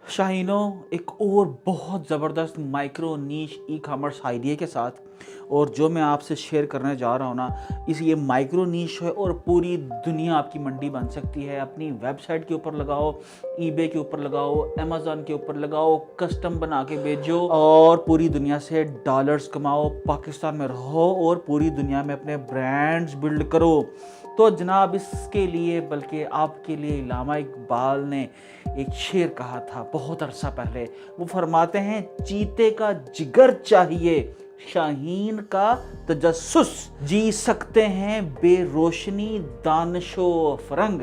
शाहीनों एक और बहुत ज़बरदस्त माइक्रो नीश ई कॉमर्स आइडिया के साथ, और जो मैं आपसे शेयर करने जा रहा हूँ ना, इस ये माइक्रो नीश है और पूरी दुनिया आपकी मंडी बन सकती है। अपनी वेबसाइट के ऊपर लगाओ, ईबे के ऊपर लगाओ, अमेज़न के ऊपर लगाओ, कस्टम बना के भेजो और पूरी दुनिया से डॉलर्स कमाओ, पाकिस्तान में रहो और पूरी दुनिया में अपने ब्रांड्स बिल्ड करो। तो जनाब, इसके लिए बल्कि आपके लिए इल्लामा इकबाल ने एक शेर कहा था बहुत अरसा पहले। वो फरमाते हैं, चीते का जिगर चाहिए, शाहीन का तजस्सुस, जी सकते हैं बेरोशनी दानिशो फरंग।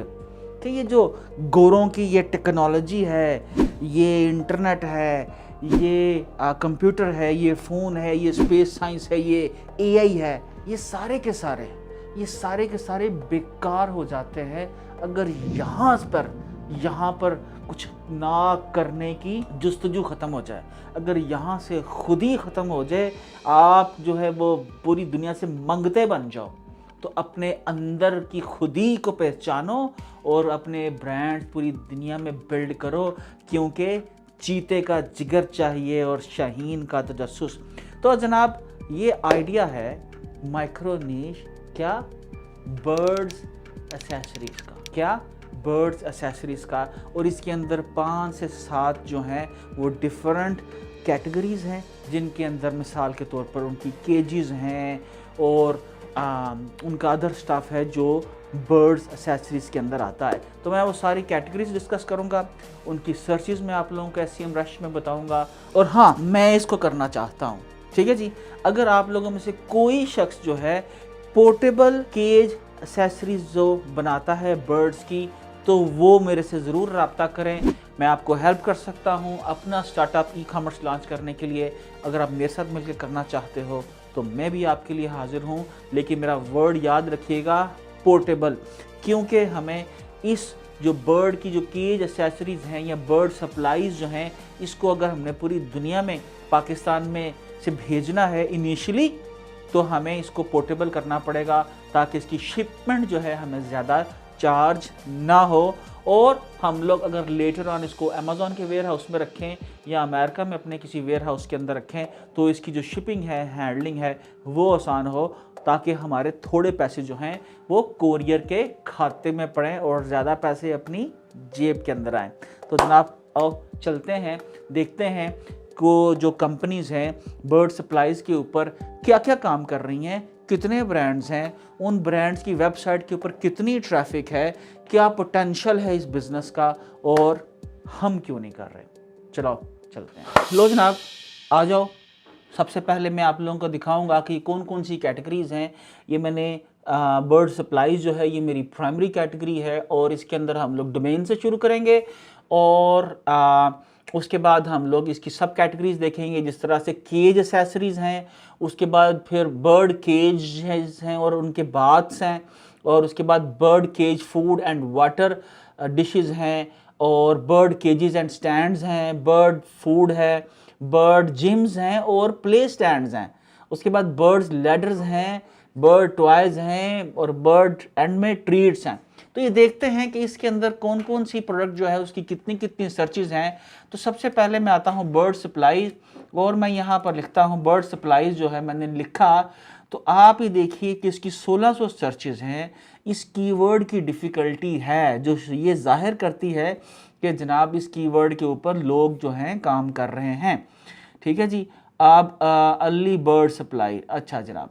कि ये जो गोरों की ये टेक्नोलॉजी है, ये इंटरनेट है, ये कंप्यूटर है, ये फ़ोन है, ये स्पेस साइंस है, ये एआई है, ये सारे के सारे बेकार हो जाते हैं अगर यहाँ पर कुछ ना करने की जुस्तजू ख़त्म हो जाए। अगर यहाँ से खुद ही ख़त्म हो जाए, आप जो है वो पूरी दुनिया से मंगते बन जाओ। तो अपने अंदर की खुदी को पहचानो और अपने ब्रांड पूरी दुनिया में बिल्ड करो, क्योंकि चीते का जिगर चाहिए और शाहीन का तजस्सुस। तो जनाब, ये आइडिया है माइक्रो नीश क्या बर्ड्स एसेसरीज़ का, बर्ड्स एसेसरीज़ का। और इसके अंदर 5 से 7 जो हैं वो डिफरेंट कैटेगरीज़ हैं, जिनके अंदर मिसाल के तौर पर उनकी केजीज़ हैं और उनका अदर स्टाफ है जो बर्ड्स एसेसरीज़ के अंदर आता है। तो मैं वो सारी कैटेगरीज डिस्कस करूंगा, उनकी सर्चेज़ में आप लोगों को एसईएम रश में बताऊंगा। और हाँ, मैं इसको करना चाहता हूँ, ठीक है जी। अगर आप लोगों में से कोई शख्स जो है पोर्टेबल केज एसेसरीज जो बनाता है बर्ड्स की, तो वो मेरे से ज़रूर रब्ता करें। मैं आपको हेल्प कर सकता हूँ अपना स्टार्टअप ई कॉमर्स लॉन्च करने के लिए। अगर आप मेरे साथ मिलकर करना चाहते हो तो मैं भी आपके लिए हाजिर हूँ, लेकिन मेरा वर्ड याद रखिएगा, पोर्टेबल। क्योंकि हमें इस जो बर्ड की जो केज एसेसरीज़ हैं या बर्ड सप्लाईज़ जो हैं, इसको अगर हमने पूरी दुनिया में पाकिस्तान में से भेजना है इनिशियली, तो हमें इसको पोर्टेबल करना पड़ेगा ताकि इसकी शिपमेंट जो है हमें ज़्यादा चार्ज ना हो। और हम लोग अगर लेटर ऑन इसको अमेज़ॉन के वेयर हाउस में रखें या अमेरिका में अपने किसी वेयर हाउस के अंदर रखें, तो इसकी जो शिपिंग है, हैंडलिंग है, वो आसान हो, ताकि हमारे थोड़े पैसे जो हैं वो कोरियर के खाते में पड़ें और ज़्यादा पैसे अपनी जेब के अंदर आएँ। तो जनाब, आओ चलते हैं, देखते हैं को जो कंपनीज़ हैं बर्ड सप्लाईज़ के ऊपर क्या क्या काम कर रही हैं, कितने ब्रांड्स हैं, उन ब्रांड्स की वेबसाइट के ऊपर कितनी ट्रैफिक है, क्या पोटेंशियल है इस बिज़नेस का, और हम क्यों नहीं कर रहे। चलो चलते हैं। लो जनाब, आ जाओ। सबसे पहले मैं आप लोगों को दिखाऊंगा कि कौन कौन सी कैटेगरीज़ हैं। ये मैंने बर्ड सप्लाईज जो है ये मेरी प्राइमरी कैटेगरी है, और इसके अंदर हम लोग डोमेन से शुरू करेंगे और उसके बाद हम लोग इसकी सब कैटेगरीज देखेंगे, जिस तरह से केज एसेसरीज़ हैं, उसके बाद फिर बर्ड केज हैं और उनके बाथ्स हैं, और उसके बाद bird cage food and water dishes हैं, और बर्ड केजेस एंड स्टैंड्स हैं, बर्ड फूड है, बर्ड जिम्स हैं और प्ले स्टैंड्स हैं। उसके बाद बर्ड्स लैडर्स हैं, बर्ड टॉयज़ हैं और बर्ड एंड में ट्रीट्स हैं। तो ये देखते हैं कि इसके अंदर कौन कौन सी प्रोडक्ट जो है उसकी कितनी कितनी सर्चेज़ हैं। तो सबसे पहले मैं आता हूँ बर्ड सप्लाईज, और मैं यहाँ पर लिखता हूँ बर्ड सप्लाईज जो है मैंने लिखा, तो आप ही देखिए कि इसकी 1600 सर्चेज़ हैं। इस कीवर्ड की डिफ़िकल्टी है जो ये जाहिर करती है कि जनाब इस कीवर्ड के ऊपर लोग जो हैं काम कर रहे हैं, ठीक है जी। आप अर्ली बर्ड सप्लाई, अच्छा जनाब।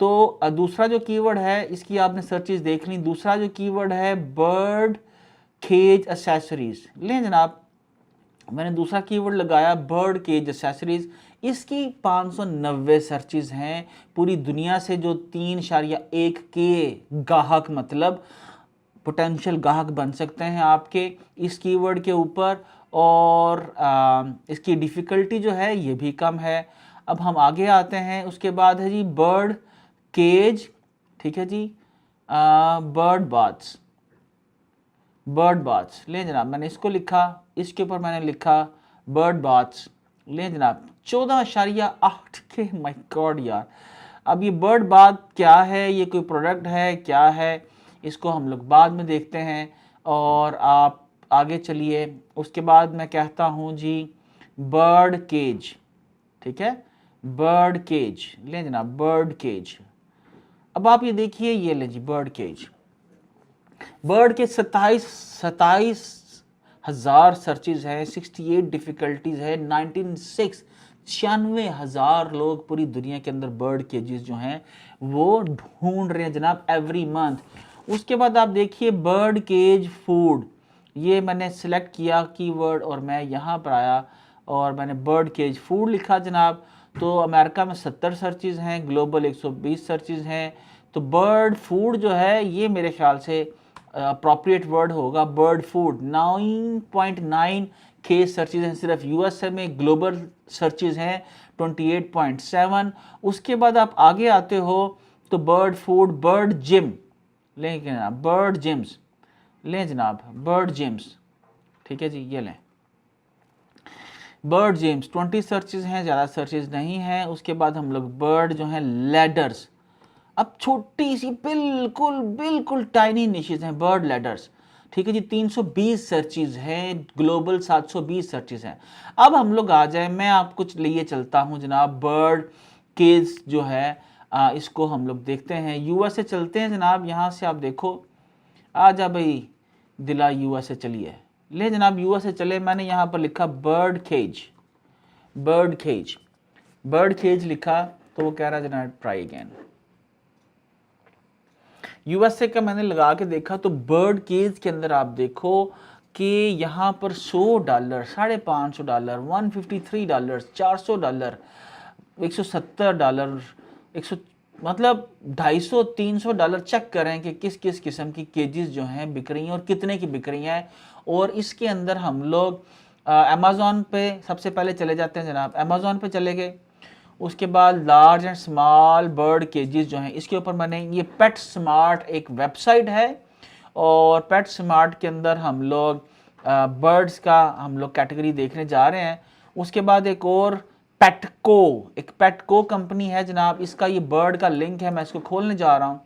तो दूसरा जो कीवर्ड है इसकी आपने सर्चेज देख ली। दूसरा जो कीवर्ड है बर्ड केज एसेसरीज, लें जनाब, मैंने दूसरा कीवर्ड लगाया बर्ड केज एसेसरीज। इसकी 590 सर्चेज हैं पूरी दुनिया से, जो 3.1 के गाहक, मतलब पोटेंशियल गाहक बन सकते हैं आपके इस कीवर्ड के ऊपर। और इसकी डिफ़िकल्टी जो है ये भी कम है। अब हम आगे आते हैं, उसके बाद है जी बर्ड केज, ठीक है जी। बर्ड बाथ्स, लें जनाब, मैंने इसको लिखा, इसके ऊपर मैंने लिखा बर्ड बाथ्स, लें जनाब, 14.8 के, माय गॉड यार। अब ये बर्ड बाथ क्या है, ये कोई प्रोडक्ट है क्या है, इसको हम लोग बाद में देखते हैं। और आप आगे चलिए, उसके बाद मैं कहता हूँ जी बर्ड केज, ठीक है, बर्ड केज लें जनाब, बर्ड केज। अब आप ये देखिए, ये ले जी बर्ड केज, बर्ड के 27,000 सर्चेज है, 68 डिफिकल्टीज है, 96 96,000 लोग पूरी दुनिया के अंदर बर्ड केजेस जो हैं वो ढूंढ रहे हैं जनाब एवरी मंथ। उसके बाद आप देखिए बर्ड केज फूड, ये मैंने सिलेक्ट किया कीवर्ड और मैं यहाँ पर आया और मैंने बर्ड केज फूड लिखा जनाब। तो अमेरिका में 70 सर्चेज हैं, ग्लोबल 120 सर्चेज हैं। तो बर्ड फूड जो है ये मेरे ख्याल से अप्रोप्रिएट वर्ड होगा, बर्ड फूड। 9.9 के सर्चेज हैं सिर्फ यूएसए में, ग्लोबल सर्चेज हैं 28.7। उसके बाद आप आगे आते हो तो बर्ड फूड, बर्ड जिम लें जनाब, बर्ड जिम्स लें जनाब, बर्ड जिम्स, ठीक है जी, ये लें बर्ड जिम्स। 20 सर्चेज हैं, ज़्यादा सर्चेज नहीं हैं। उसके बाद हम लोग बर्ड जो हैं लैडर्स, अब छोटी सी बिल्कुल बिल्कुल टाइनी निशेज हैं, बर्ड लैडर्स, ठीक है जी, 320 सर्चेज हैं, ग्लोबल 720 सर्चेज हैं। अब हम लोग आ जाए, मैं आपको लिए चलता हूं जनाब बर्ड केज जो है, इसको हम लोग देखते हैं। यूएसए चलते हैं जनाब, यहाँ से आप देखो, आ जा भाई दिला यूएसए, चलिए ले जनाब यूएसए चले। मैंने यहाँ पर लिखा bird cage, bird cage, bird cage लिखा तो वो कह रहा है जनाब ट्राई अगेन। यूएसए का मैंने लगा के देखा तो बर्ड केज के अंदर आप देखो कि यहाँ पर $100, $550, $153, $400, $170, 100, मतलब $250-300 चेक करें कि किस किस किस्म की केजेस जो हैं बिक रही हैं और कितने की बिक रही हैं। और इसके अंदर हम लोग अमेज़ॉन पे सबसे पहले चले जाते हैं जनाब, अमेज़ॉन पे चले गए। उसके बाद लार्ज एंड स्मॉल बर्ड केजेस जो हैं, इसके ऊपर मैंने ये पेट स्मार्ट एक वेबसाइट है और पेट स्मार्ट के अंदर हम लोग बर्ड्स का हम लोग कैटेगरी देखने जा रहे हैं। उसके बाद एक और पेटको, एक पेटको कंपनी है जनाब, इसका ये बर्ड का लिंक है, मैं इसको खोलने जा रहा हूँ।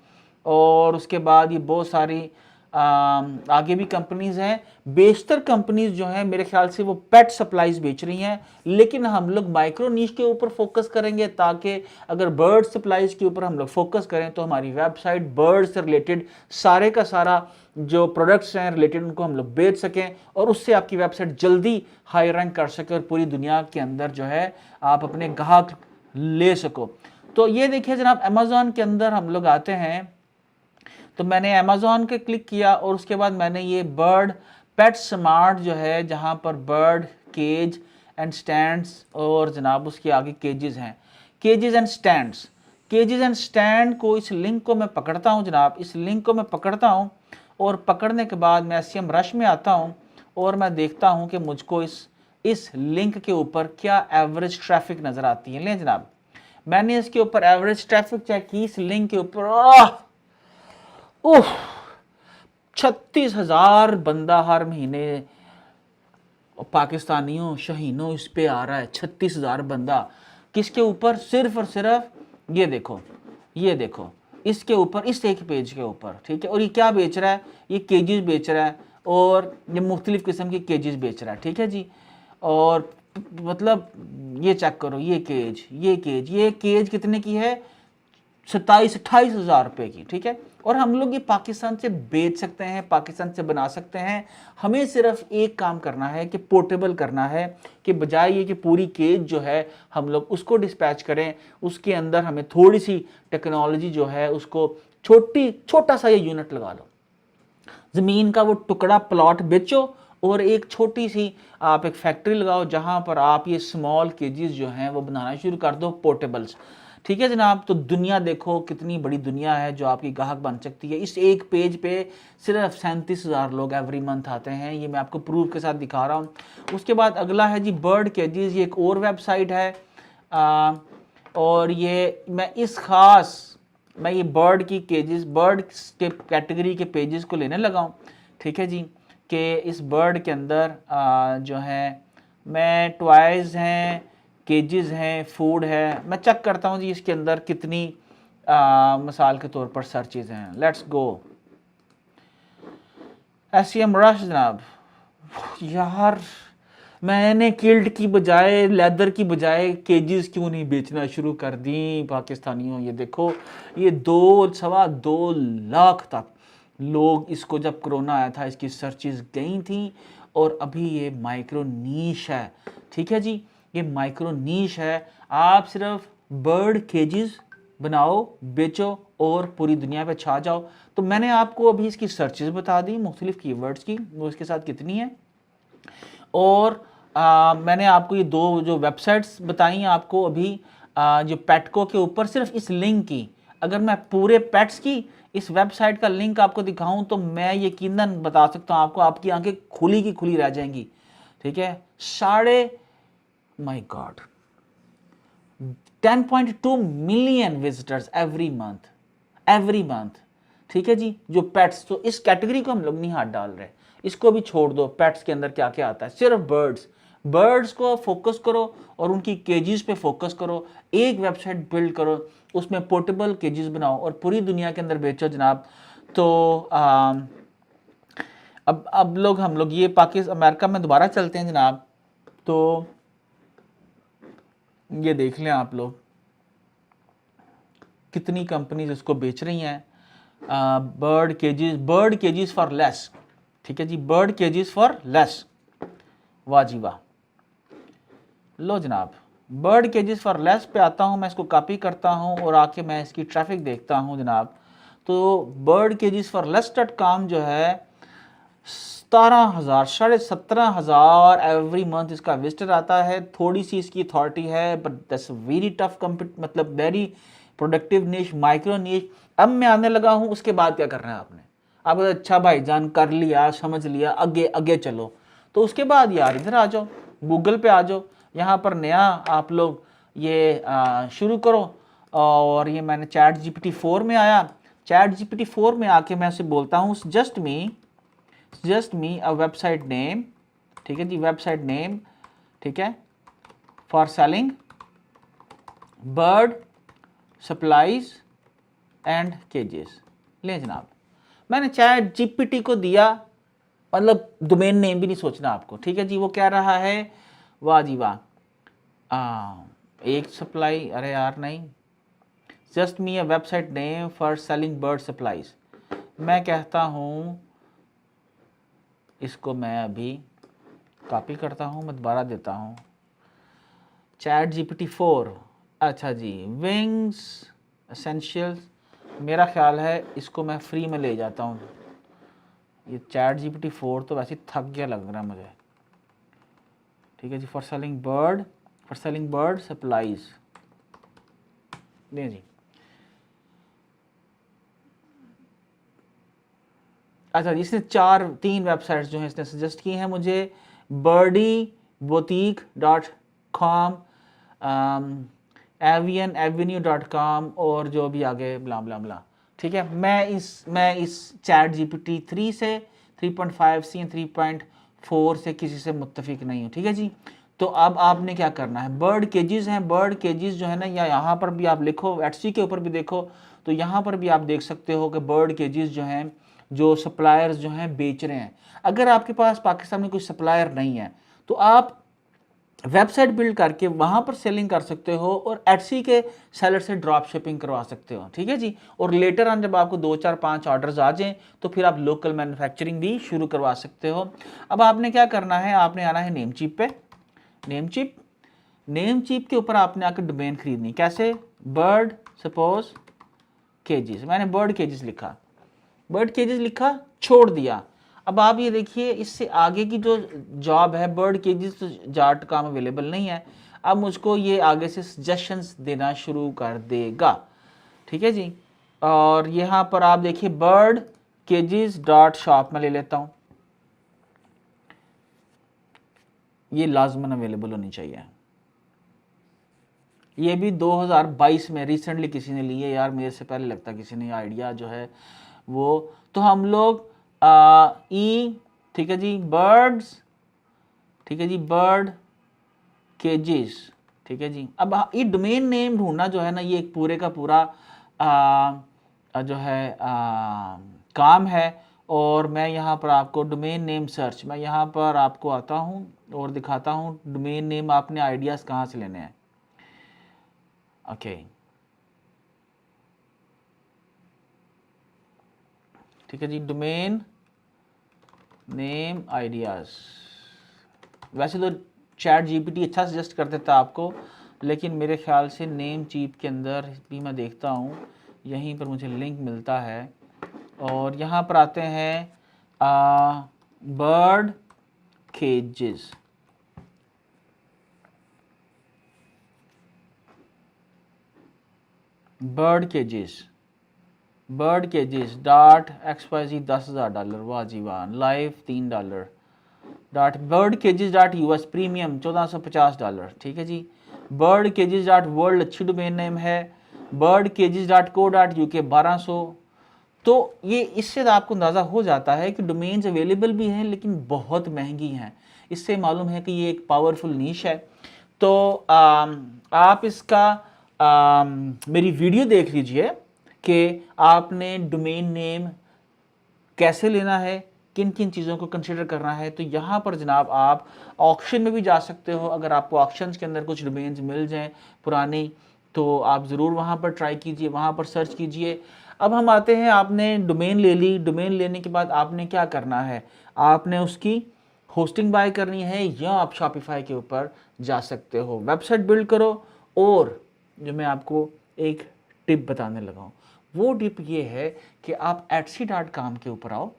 और उसके बाद ये बहुत सारी आगे भी कंपनीज हैं। बेशतर कंपनीज जो हैं मेरे ख्याल से वो पेट सप्लाईज बेच रही हैं, लेकिन हम लोग माइक्रो नीश के ऊपर फोकस करेंगे ताकि अगर बर्ड सप्लाईज के ऊपर हम लोग फोकस करें तो हमारी वेबसाइट बर्ड से रिलेटेड सारे का सारा जो प्रोडक्ट्स हैं रिलेटेड उनको हम लोग बेच सकें और उससे आपकी वेबसाइट जल्दी हाई रैंक कर सके और पूरी दुनिया के अंदर जो है आप अपने ग्राहक ले सको। तो ये देखिए जनाब अमेज़ॉन के अंदर हम लोग आते हैं, तो मैंने अमेज़ॉन के क्लिक किया और उसके बाद मैंने ये बर्ड पेट स्मार्ट जो है जहाँ पर बर्ड केज एंड स्टैंड्स और जनाब उसके आगे केजेस हैं, केजेस एंड स्टैंड्स, केजेस एंड स्टैंड को, इस लिंक को मैं पकड़ता हूँ जनाब, इस लिंक को मैं पकड़ता हूँ और पकड़ने के बाद मैं SEM रश में आता हूँ और मैं देखता हूँ कि मुझको इस लिंक के ऊपर क्या एवरेज ट्रैफिक नज़र आती है। लें जनाब, मैंने इसके ऊपर एवरेज ट्रैफिक चेक की, इस लिंक के ऊपर 36,000 बंदा हर महीने पाकिस्तानियों शहीनों इस पे आ रहा है। 36,000 बंदा किसके ऊपर? सिर्फ और सिर्फ ये देखो, ये देखो इसके ऊपर, इस एक पेज के ऊपर, ठीक है। और ये क्या बेच रहा है? ये केजेस बेच रहा है और ये मुख्तलिफ किस्म के केजेस बेच रहा है, ठीक है जी। और मतलब ये चेक करो, ये केज, ये केज, ये केज कितने की है? 27-28 हज़ार रुपये की, ठीक है। और हम लोग ये पाकिस्तान से बेच सकते हैं, पाकिस्तान से बना सकते हैं। हमें सिर्फ एक काम करना है कि पोर्टेबल करना है, कि बजाय ये कि पूरी केज जो है हम लोग उसको डिस्पैच करें, उसके अंदर हमें थोड़ी सी टेक्नोलॉजी जो है उसको छोटा सा ये यूनिट लगा लो, ज़मीन का वो टुकड़ा प्लॉट बेचो और एक छोटी सी आप एक फैक्ट्री लगाओ जहाँ पर आप ये स्मॉल केजेस जो हैं वो बनाना शुरू कर दो, पोर्टेबल्स, ठीक है जनाब। तो दुनिया देखो कितनी बड़ी दुनिया है जो आपकी ग्राहक बन सकती है। इस एक पेज पे सिर्फ 37,000 लोग एवरी मंथ आते हैं, ये मैं आपको प्रूफ के साथ दिखा रहा हूँ। उसके बाद अगला है जी बर्ड केजेस, ये एक और वेबसाइट है और ये मैं ये बर्ड की केजेस, बर्ड के कैटेगरी के पेजेस को लेने लगा हूँ, ठीक है जी। कि इस बर्ड के अंदर जो है मैं टॉयज़ हैं, केजेस हैं, फूड है, मैं चेक करता हूँ जी इसके अंदर कितनी मिसाल के तौर पर सर्चेज हैं। लेट्स गो SEM रश जनाब, यार मैंने किल्ट की बजाय, लेदर की बजाय केजीज क्यों नहीं बेचना शुरू कर दी पाकिस्तानियों। ये देखो, ये 2 सवा 2 लाख तक लोग इसको, जब कोरोना आया था इसकी सर्चेस गई थी। और अभी ये माइक्रो नीश है, ठीक है जी, ये माइक्रो नीश है। आप सिर्फ बर्ड केजेस बनाओ, बेचो और पूरी दुनिया पे छा जाओ। तो मैंने आपको अभी इसकी सर्चेस बता दी मुख्तलिफ कीवर्ड्स की, वो इसके साथ कितनी है। और मैंने आपको ये 2 जो वेबसाइट्स बताई आपको अभी, जो पेटको के ऊपर, सिर्फ इस लिंक की, अगर मैं पूरे पेट्स की इस वेबसाइट का लिंक आपको दिखाऊं तो मैं यकीनन बता सकता हूं आपको, आपकी आंखें खुली की खुली रह जाएंगी। ठीक है, my God 10.2 million visitors every month. ठीक है जी, जो पेट्स, तो इस कैटेगरी को हम लोग नहीं हाथ डाल रहे, इसको भी छोड़ दो। पेट्स के अंदर क्या क्या आता है, सिर्फ बर्ड्स को फोकस करो और उनकी केजेस पे फोकस करो। एक वेबसाइट बिल्ड करो, उसमें पोर्टेबल केजेस बनाओ और पूरी दुनिया के अंदर बेचो जनाब। तो अब हम लोग ये पाकिस्तान अमेरिका में दोबारा चलते हैं जनाब। तो ये देख लें आप लोग कितनी कंपनीज इसको बेच रही हैं। बर्ड केजेस फॉर लेस, ठीक है जी, बर्ड केजेस फॉर लेस, वाह जी वाह। लो जनाब, बर्ड केजेस फॉर लेस पे आता हूँ मैं, इसको कॉपी करता हूँ और आके मैं इसकी ट्रैफिक देखता हूँ जनाब। तो बर्ड केजेस फॉर लेस.com जो है 17,000 17,500 एवरी मंथ इसका विजिटर आता है। थोड़ी सी इसकी अथॉरिटी है, बट दैट्स वेरी टफ मतलब वेरी प्रोडक्टिव नीश, माइक्रो नीश। अब मैं आने लगा हूँ, उसके बाद क्या करना है आपने, आप अच्छा भाईजान कर लिया, समझ लिया, आगे आगे चलो। तो उसके बाद यार इधर आ जाओ, गूगल पे आ जाओ, यहाँ पर नया आप लोग ये शुरू करो। और ये मैंने ChatGPT 4 में आया, ChatGPT 4 में आके मैं उसे बोलता हूँ just me a website name, ठीक है जी, वेबसाइट नेम, ठीक है, for selling bird supplies and cages. ले जनाब, मैंने ChatGPT को दिया, मतलब डोमेन नेम भी नहीं सोचना आपको, ठीक है जी। वो कह रहा है, वाह जी वाह, एक सप्लाई, अरे यार नहीं, just me a website name for selling bird supplies. मैं कहता हूँ इसको, मैं अभी कॉपी करता हूँ, मैं दोबारा देता हूँ ChatGPT 4, अच्छा जी, विंग्स एसेंशियल्स। मेरा ख्याल है इसको मैं फ्री में ले जाता हूँ। ये ChatGPT 4 तो वैसे थक गया लग रहा है मुझे, ठीक है जी, फॉर सेलिंग बर्ड सप्लाईज। नहीं जी, अच्छा जी, इसने 3 वेबसाइट्स जो हैं इसने सजेस्ट की हैं मुझे, birdyboutique.com, avianevenue.com और जो भी आगे ब्ला ब्ला ब्ला। ठीक है, मैं इस ChatGPT 3 से 3.5 से 3.4 से किसी से मुत्तफिक नहीं हूँ, ठीक है जी। तो अब आपने क्या करना है, बर्ड केजेस हैं, बर्ड केजेस जो है ना, या यहाँ पर भी आप लिखो, एटसी के ऊपर भी देखो, तो यहाँ पर भी आप देख सकते हो कि बर्ड केजेस जो हैं, जो सप्लायर्स जो हैं बेच रहे हैं। अगर आपके पास पाकिस्तान में कोई सप्लायर नहीं है तो आप वेबसाइट बिल्ड करके वहाँ पर सेलिंग कर सकते हो और एटसी के सेलर से ड्रॉप शिपिंग करवा सकते हो, ठीक है जी। और लेटर ऑन जब आपको 2 4 5 ऑर्डर्स आ जाएं तो फिर आप लोकल मैन्युफैक्चरिंग भी शुरू करवा सकते हो। अब आपने क्या करना है, आपने आना है नेमचीप पे, नेमचीप के ऊपर आपने आकर डोमेन खरीदनी। कैसे, बर्ड सपोज केजेस, मैंने बर्ड केजेस लिखा, छोड़ दिया। अब आप ये देखिए, इससे आगे की जो जॉब है, बर्ड केजेस जाट काम अवेलेबल नहीं है। अब मुझको ये आगे से सजेशंस देना शुरू कर देगा, ठीक है जी। और यहाँ पर आप देखिए birdcages.shop में ले लेता हूँ, ये लाजमन अवेलेबल होनी चाहिए। ये भी 2022 में रिसेंटली किसी ने ली है यार, मेरे से पहले लगता किसी ने आइडिया जो है वो। तो हम लोग ठीक है जी, बर्ड्स, ठीक है जी, बर्ड केजेस, ठीक है जी। अब ये डोमेन नेम ढूंढना जो है ना, ये एक पूरे का पूरा जो है काम है। और मैं यहाँ पर आपको डोमेन नेम सर्च, मैं यहाँ पर आपको आता हूँ और दिखाता हूँ डोमेन नेम आपने आइडियाज़ कहाँ से लेने हैं। ओके, ठीक है जी, डोमेन नेम आइडियाज़। वैसे तो चैट जीपीटी अच्छा सजेस्ट कर देता है आपको, लेकिन मेरे ख्याल से नेम चीप के अंदर भी मैं देखता हूँ, यहीं पर मुझे लिंक मिलता है। और यहाँ पर आते हैं bird cages, bird cages dot XYZ $10,000, वाह जी वाह, live $3 dot bird cages dot US premium $1450, ठीक है जी। बर्ड केजेस डॉट वर्ल्ड अच्छी डोमेन नेम है। Bird cages dot co dot UK 1200। तो ये इससे आपको अंदाज़ा हो जाता है कि डोमेन्स अवेलेबल भी हैं लेकिन बहुत महंगी हैं। इससे मालूम है कि ये एक पावरफुल नीश है। तो आप इसका मेरी वीडियो देख लीजिए कि आपने डोमेन नेम कैसे लेना है, किन किन चीज़ों को कंसिडर करना है। तो यहाँ पर जनाब आप ऑक्शन में भी जा सकते हो। अगर आपको ऑक्शंस के अंदर कुछ डोमेन्स मिल जाएँ पुरानी, तो आप ज़रूर वहाँ पर ट्राई कीजिए, वहाँ पर सर्च कीजिए। अब हम आते हैं, आपने डोमेन ले ली, डोमेन लेने के बाद आपने क्या करना है, आपने उसकी होस्टिंग बाय करनी है या आप शॉपिफाई के ऊपर जा सकते हो, वेबसाइट बिल्ड करो। और जो मैं आपको एक टिप बताने लगा हूँ, वो टिप ये है कि आप Etsy.com के ऊपर आओ,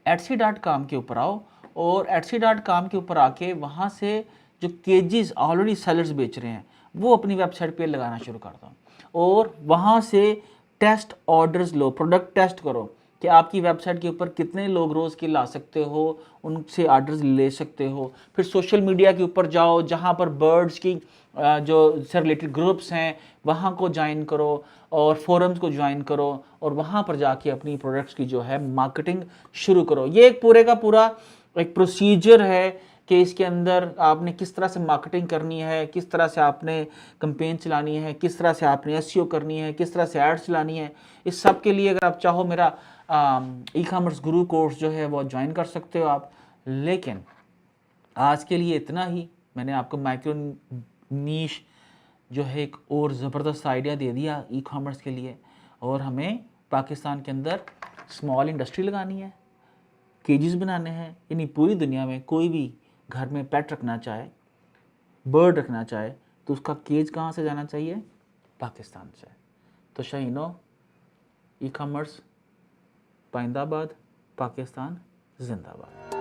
Etsy.com के ऊपर आओ और Etsy.com के ऊपर आके वहाँ से जो केजेस ऑलरेडी सेलर्स बेच रहे हैं वो अपनी वेबसाइट पे लगाना शुरू कर दो और वहाँ से टेस्ट ऑर्डर्स लो, प्रोडक्ट टेस्ट करो कि आपकी वेबसाइट के ऊपर कितने लोग रोज़ के ला सकते हो, उनसे ऑर्डर्स ले सकते हो। फिर सोशल मीडिया के ऊपर जाओ, जहाँ पर बर्ड्स की जो से रिलेटेड ग्रुप्स हैं वहाँ को ज्वाइन करो और फोरम्स को ज्वाइन करो और वहाँ पर जाके अपनी प्रोडक्ट्स की जो है मार्केटिंग शुरू करो। ये एक पूरे का पूरा एक प्रोसीजर है कि इसके अंदर आपने किस तरह से मार्केटिंग करनी है, किस तरह से आपने कैंपेन चलानी है, किस तरह से आपने एसईओ करनी है, किस तरह से एड्स चलानी है। इस सब के लिए अगर आप चाहो मेरा ई कॉमर्स गुरु कोर्स जो है वो ज्वाइन कर सकते हो आप। लेकिन आज के लिए इतना ही। मैंने आपको माइक्रो नीश जो है एक और ज़बरदस्त आइडिया दे दिया ई कॉमर्स के लिए। और हमें पाकिस्तान के अंदर स्मॉल इंडस्ट्री लगानी है, केजेस बनाने हैं, यानी पूरी दुनिया में कोई भी घर में पेट रखना चाहे, बर्ड रखना चाहे, तो उसका केज कहाँ से जाना चाहिए? पाकिस्तान से। तो शाहीनो, ई कॉमर्स पाइंदाबाद, पाकिस्तान जिंदाबाद।